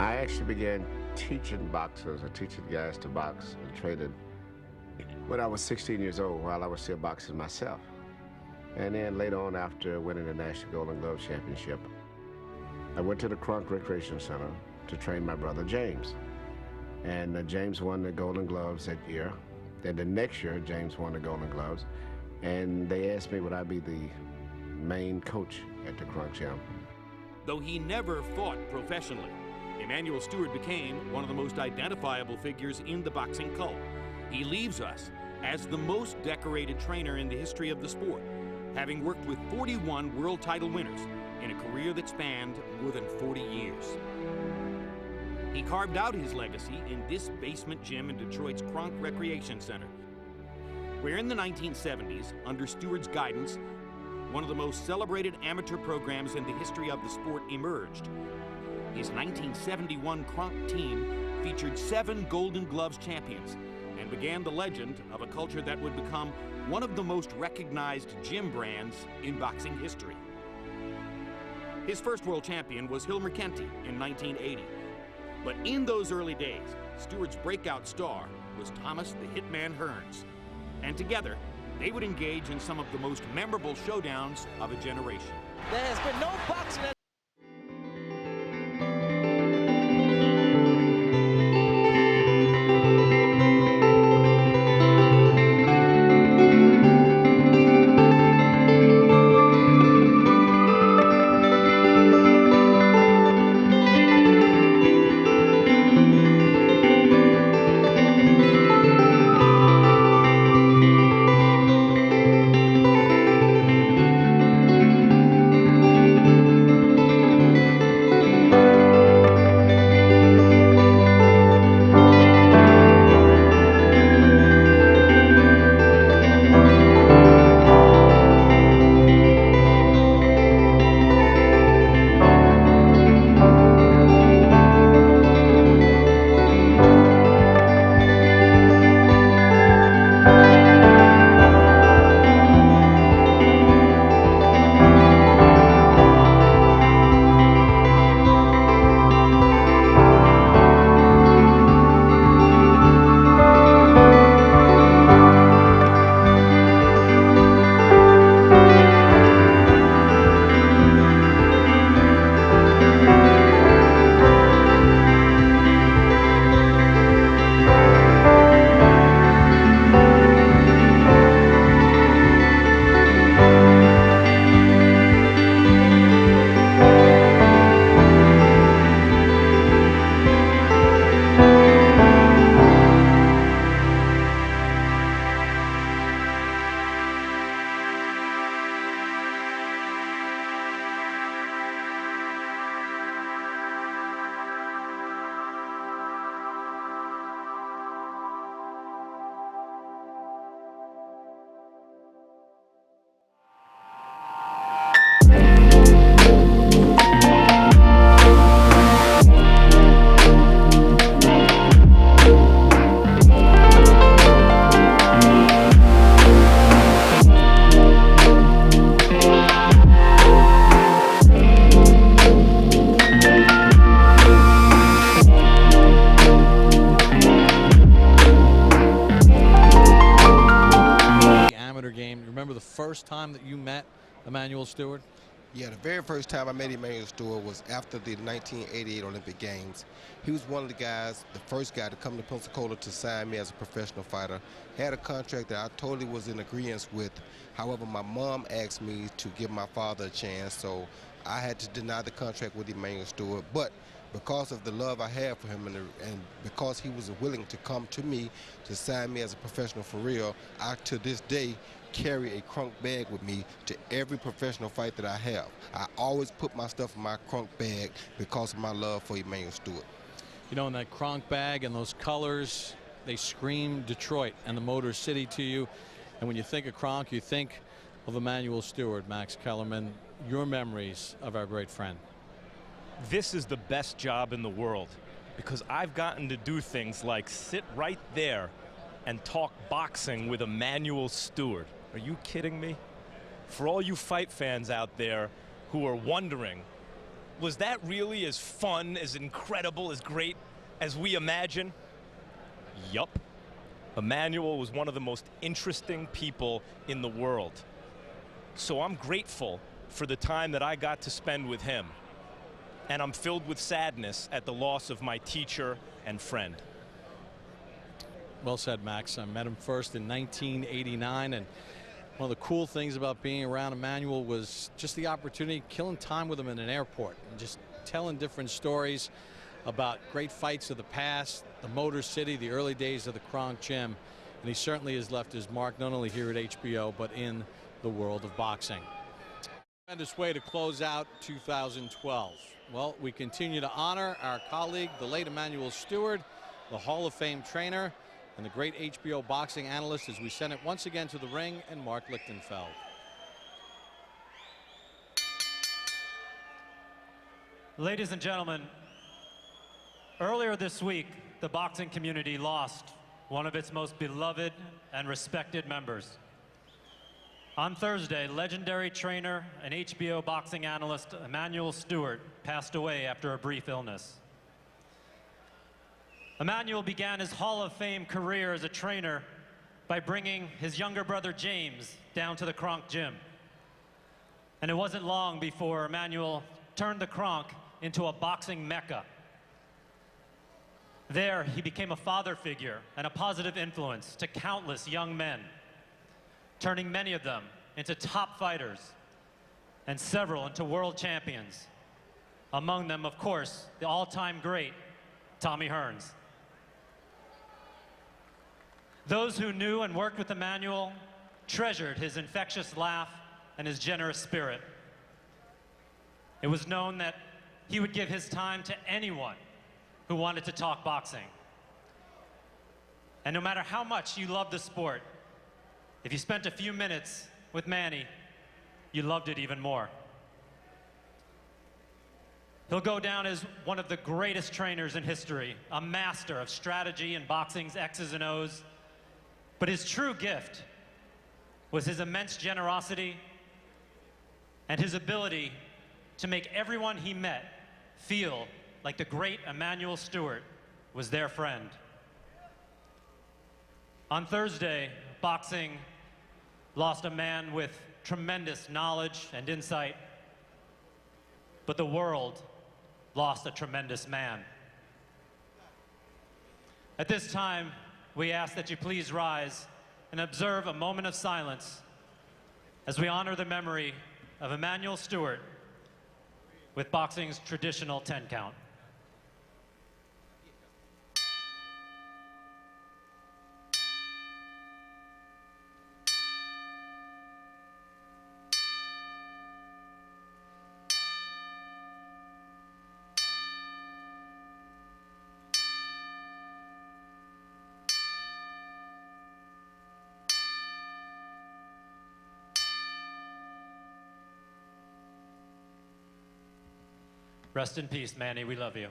I actually began teaching boxers or teaching guys to box and training when I was 16 years old while I was still boxing myself. And then later on, after winning the National Golden Glove Championship, I went to the Kronk Recreation Center to train my brother James. And James won the Golden Gloves that year. Then the next year, James won the Golden Gloves. And they asked me would I be the main coach at the Kronk Gym. Though he never fought professionally, Emanuel Steward became one of the most identifiable figures in the boxing cult. He leaves us as the most decorated trainer in the history of the sport, having worked with 41 world title winners in a career that spanned more than 40 years. He carved out his legacy in this basement gym in Detroit's Kronk Recreation Center, where in the 1970s, under Steward's guidance, one of the most celebrated amateur programs in the history of the sport emerged. His 1971 Kronk team featured 7 Golden Gloves champions and began the legend of a culture that would become one of the most recognized gym brands in boxing history. His first world champion was Hilmer Kenty in 1980. But in those early days, Steward's breakout star was Thomas the Hitman Hearns. And together, they would engage in some of the most memorable showdowns of a generation. There has been no boxing that first time that you met Emanuel Steward? Yeah, the very first time I met Emanuel Steward was after the 1988 Olympic Games. He was one of the guys, the first guy to come to Pensacola to sign me as a professional fighter. Had a contract that I totally was in agreement with. However, my mom asked me to give my father a chance, so I had to deny the contract with Emanuel Steward. But because of the love I had for him and because he was willing to come to me to sign me as a professional for real, I to this day carry a Kronk bag with me to every professional fight that I have. I always put my stuff in my Kronk bag because of my love for Emanuel Steward. You know, in that Kronk bag and those colors, they scream Detroit and the Motor City to you. And when you think of Kronk, you think of Emanuel Steward. Max Kellerman, your memories of our great friend. This is the best job in the world because I've gotten to do things like sit right there and talk boxing with Emanuel Steward. Are you kidding me? For all you fight fans out there who are wondering Was that really as fun, as incredible, as great as we imagine? Yup. Emanuel was one of the most interesting people in the world. So I'm grateful for the time that I got to spend with him. And I'm filled with sadness at the loss of my teacher and friend. Well said, Max. I met him first in 1989, and one of the cool things about being around Emanuel was just the opportunity, killing time with him in an airport, and just telling different stories about great fights of the past, the Motor City, the early days of the Kronk Gym, and he certainly has left his mark not only here at HBO, but in the world of boxing. Tremendous way to close out 2012. Well, we continue to honor our colleague, the late Emanuel Steward, the Hall of Fame trainer, and the great HBO boxing analyst, as we send it once again to the ring, and Mark Lichtenfeld. Ladies and gentlemen, earlier this week, the boxing community lost one of its most beloved and respected members. On Thursday, legendary trainer and HBO boxing analyst Emanuel Steward passed away after a brief illness. Emanuel began his Hall of Fame career as a trainer by bringing his younger brother James down to the Kronk Gym. And it wasn't long before Emanuel turned the Kronk into a boxing mecca. There, he became a father figure and a positive influence to countless young men, turning many of them into top fighters and several into world champions. Among them, of course, the all-time great Tommy Hearns. Those who knew and worked with Emanuel treasured his infectious laugh and his generous spirit. It was known that he would give his time to anyone who wanted to talk boxing. And no matter how much you loved the sport, if you spent a few minutes with Manny, you loved it even more. He'll go down as one of the greatest trainers in history, a master of strategy and boxing's X's and O's. But his true gift was his immense generosity and his ability to make everyone he met feel like the great Emanuel Steward was their friend. On Thursday, boxing lost a man with tremendous knowledge and insight, but the world lost a tremendous man. At this time, we ask that you please rise and observe a moment of silence as we honor the memory of Emanuel Steward with boxing's traditional 10 count. Rest in peace, Manny. We love you.